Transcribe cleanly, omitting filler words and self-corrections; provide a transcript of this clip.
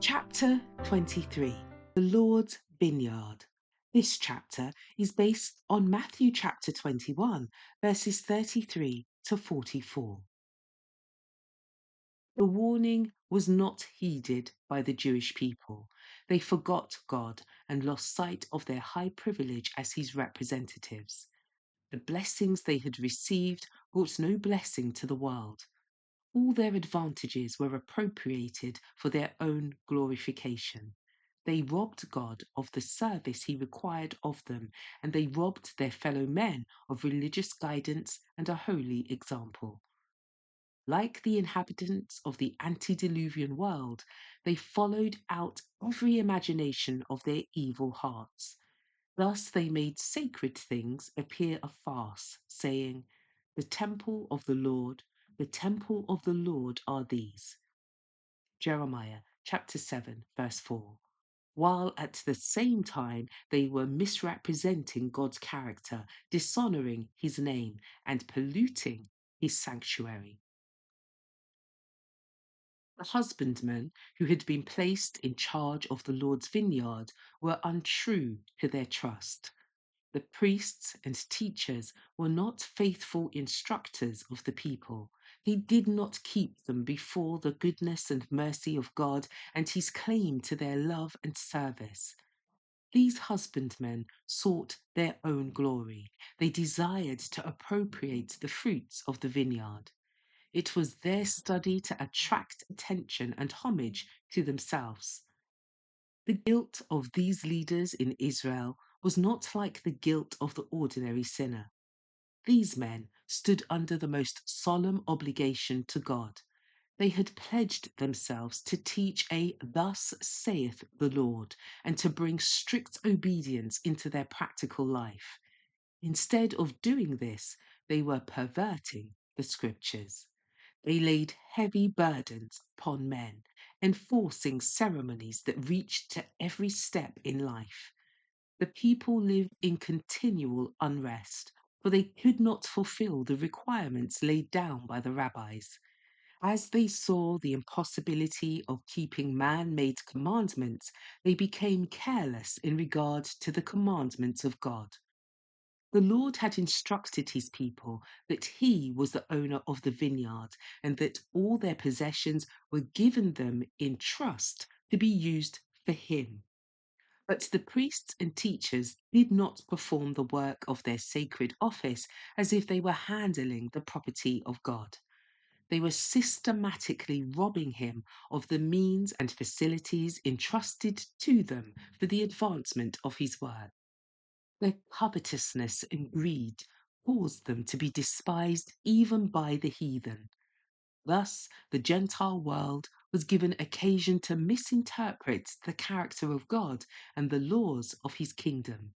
Chapter 23, The Lord's Vineyard. This chapter is based on Matthew chapter 21, verses 33 to 44. The warning was not heeded by the Jewish people. They forgot God and lost sight of their high privilege as his representatives. The blessings they had received brought no blessing to the world. All their advantages were appropriated for their own glorification. They robbed God of the service he required of them, and they robbed their fellow men of religious guidance and a holy example. Like the inhabitants of the antediluvian world, they followed out every imagination of their evil hearts. Thus they made sacred things appear a farce, saying, the temple of the Lord are these. Jeremiah chapter 7, verse 4. While at the same time they were misrepresenting God's character, dishonoring his name, and polluting his sanctuary. The husbandmen who had been placed in charge of the Lord's vineyard were untrue to their trust. The priests and teachers were not faithful instructors of the people. They did not keep them before the goodness and mercy of God and his claim to their love and service. These husbandmen sought their own glory. They desired to appropriate the fruits of the vineyard. It was their study to attract attention and homage to themselves. The guilt of these leaders in Israel was not like the guilt of the ordinary sinner. These men stood under the most solemn obligation to God. They had pledged themselves to teach a "Thus saith the Lord" and to bring strict obedience into their practical life. Instead of doing this, they were perverting the scriptures. They laid heavy burdens upon men, enforcing ceremonies that reached to every step in life. The people lived in continual unrest, for they could not fulfill the requirements laid down by the rabbis. As they saw the impossibility of keeping man-made commandments, they became careless in regard to the commandments of God. The Lord had instructed his people that he was the owner of the vineyard and that all their possessions were given them in trust to be used for him. But the priests and teachers did not perform the work of their sacred office as if they were handling the property of God. They were systematically robbing him of the means and facilities entrusted to them for the advancement of his work. Their covetousness and greed caused them to be despised even by the heathen. Thus, the Gentile world was given occasion to misinterpret the character of God and the laws of his kingdom.